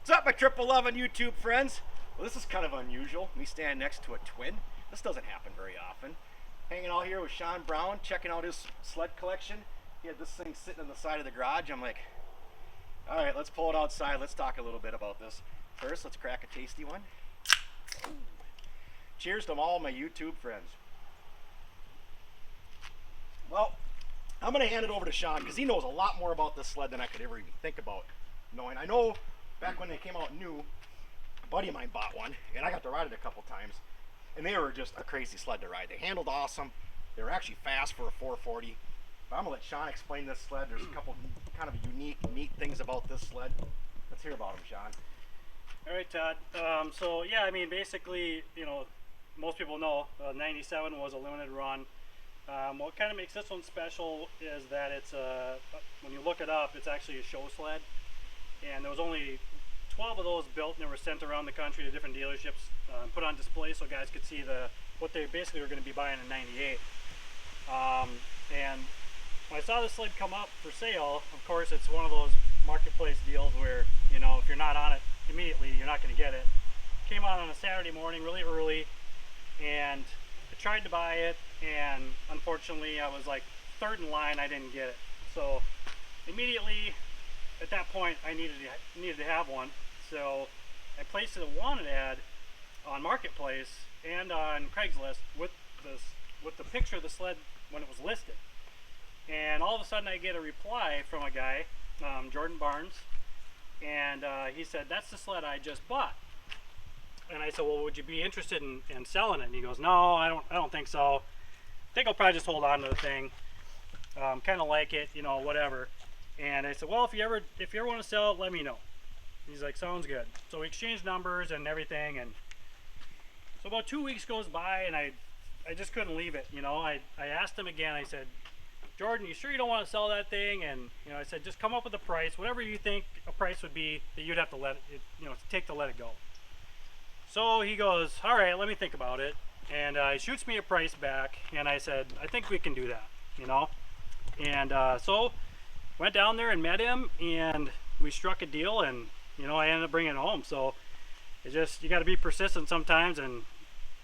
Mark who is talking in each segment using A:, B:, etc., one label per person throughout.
A: What's up, my 11 YouTube friends? Well, this is kind of unusual, me standing next to a twin. This doesn't happen very often. Hanging out here with Shawn Brown, checking out his sled collection. He had this thing sitting on the side of the garage. I'm like, all right, let's pull it outside. Let's talk a little bit about this. First, let's crack a tasty one. Ooh. Cheers to all my YouTube friends. Well, I'm going to hand it over to Shawn because he knows a lot more about this sled than I could ever even think about knowing. I know back when they came out new, a buddy of mine bought one, and I got to ride it a couple times, and they were just a crazy sled to ride. They handled awesome. They were actually fast for a 440. But I'm going to let Shawn explain this sled. There's a couple kind of unique, neat things about this sled. Let's hear about them, Shawn.
B: All right, Todd. So yeah, I mean, basically, you know, most people know 97 was a limited run. What kind of makes this one special is that it's when you look it up, it's actually a show sled, and there was only 12 of those built, and they were sent around the country to different dealerships, put on display so guys could see what they basically were going to be buying in '98. And when I saw this sled come up for sale, of course, it's one of those marketplace deals where, you know, if you're not on it immediately, you're not going to get it. Came out on a Saturday morning really early, and I tried to buy it, and unfortunately I was like third in line. I didn't get it, so immediately at that point I needed to have one. So I placed a wanted ad on Marketplace and on Craigslist with the picture of the sled when it was listed, and all of a sudden I get a reply from a guy, Jordan Barnes, and he said, "That's the sled I just bought." And I said, "Well, would you be interested in selling it?" And he goes, "No, I don't think so. I think I'll probably just hold on to the thing. Kind of like it, you know, whatever." And I said, "Well, if you ever want to sell it, let me know." He's like, "Sounds good." So we exchanged numbers and everything, and so about 2 weeks goes by, and I just couldn't leave it. You know, I asked him again. I said, "Jordan, you sure you don't want to sell that thing?" And you know, I said, "Just come up with a price, whatever you think a price would be that you'd have to let it, you know, take to let it go." So he goes, "All right, let me think about it." And he shoots me a price back, and I said, "I think we can do that," you know. And so went down there and met him, and we struck a deal, and you know, I ended up bringing it home. So it's just, you got to be persistent sometimes, and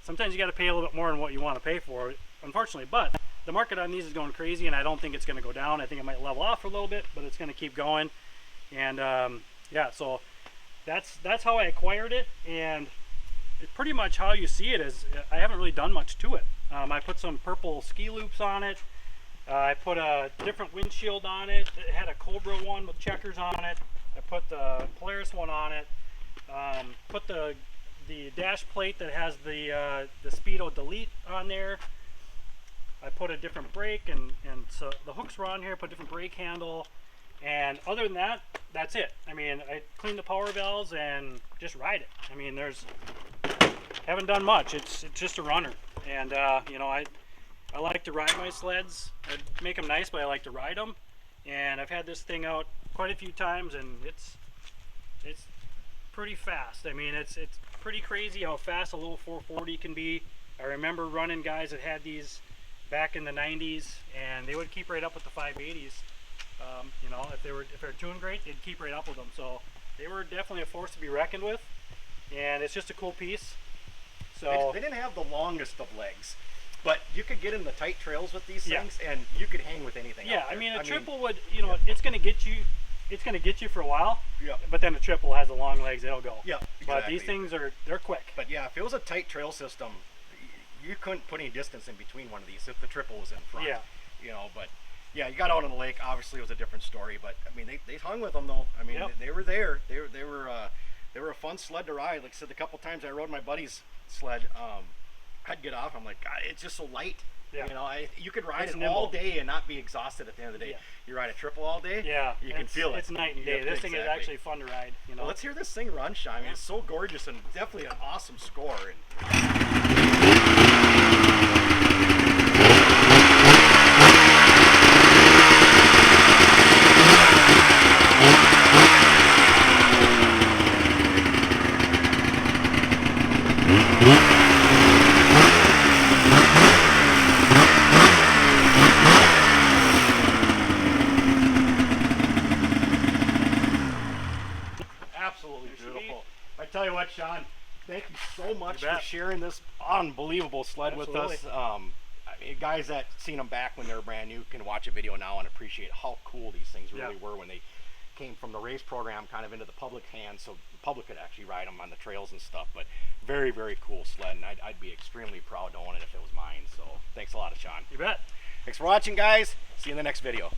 B: sometimes you got to pay a little bit more than what you want to pay for it, unfortunately. But the market on these is going crazy, and I don't think it's going to go down. I think it might level off for a little bit, but it's going to keep going. And yeah, so that's how I acquired it, and it's pretty much how you see it. Is I haven't really done much to it. I put some purple ski loops on it. I put a different windshield on it. It had a Cobra one with checkers on it. I put the Polaris one on it. Put the dash plate that has the Speedo Delete on there. I put a different brake, and so the hooks were on here. Put a different brake handle, and other than that, that's it. I mean, I cleaned the power valves and just ride it. I mean, haven't done much. It's just a runner, and you know, I like to ride my sleds. I make them nice, but I like to ride them. And I've had this thing out quite a few times, and it's pretty fast. I mean, it's pretty crazy how fast a little 440 can be. I remember running guys that had these back in the 90s, and they would keep right up with the 580s. You know, if they're tuned great, they'd keep right up with them. So they were definitely a force to be reckoned with, and it's just a cool piece. So
A: They didn't have the longest of legs, but you could get in the tight trails with these things, and you could hang with anything.
B: Yeah,
A: out there.
B: I mean, a triple would, you know, it's going to get you for a while.
A: Yeah.
B: But then the triple has the long legs; it'll go.
A: Yeah. Exactly.
B: But these things they're quick.
A: But yeah, if it was a tight trail system, you couldn't put any distance in between one of these if the triple was in front.
B: Yeah.
A: You know, but yeah, you got out on the lake. Obviously, it was a different story. But I mean, they hung with them though. I mean,
B: Yep.
A: they were there. They were a fun sled to ride. Like I said, a couple times I rode my buddy's sled. I'd get off. I'm like, God, it's just so light.
B: Yeah.
A: You know, you could ride
B: It's
A: it
B: nimble.
A: all day and not be exhausted at the end of the day.
B: Yeah.
A: You ride a triple all day.
B: Yeah.
A: You can feel it.
B: It's night and day.
A: Yep,
B: This thing is
A: exactly.
B: actually fun to ride. You know.
A: Well, let's hear this thing run, Shawn. I mean, it's so gorgeous and definitely an awesome score. absolutely
B: There she
A: beautiful. I tell you what, Shawn, thank you so much
B: You
A: for
B: bet.
A: sharing this unbelievable sled with us.
B: Absolutely.
A: I mean, guys that seen them back when they were brand new can watch a video now and appreciate how cool these things really
B: Yeah.
A: were when they came from the race program kind of into the public hands, so the public could actually ride them on the trails and stuff. But very, very cool sled, and I'd be extremely proud to own it if it was mine. So thanks a lot, Shawn.
B: You bet.
A: Thanks for watching, guys. See you in the next video.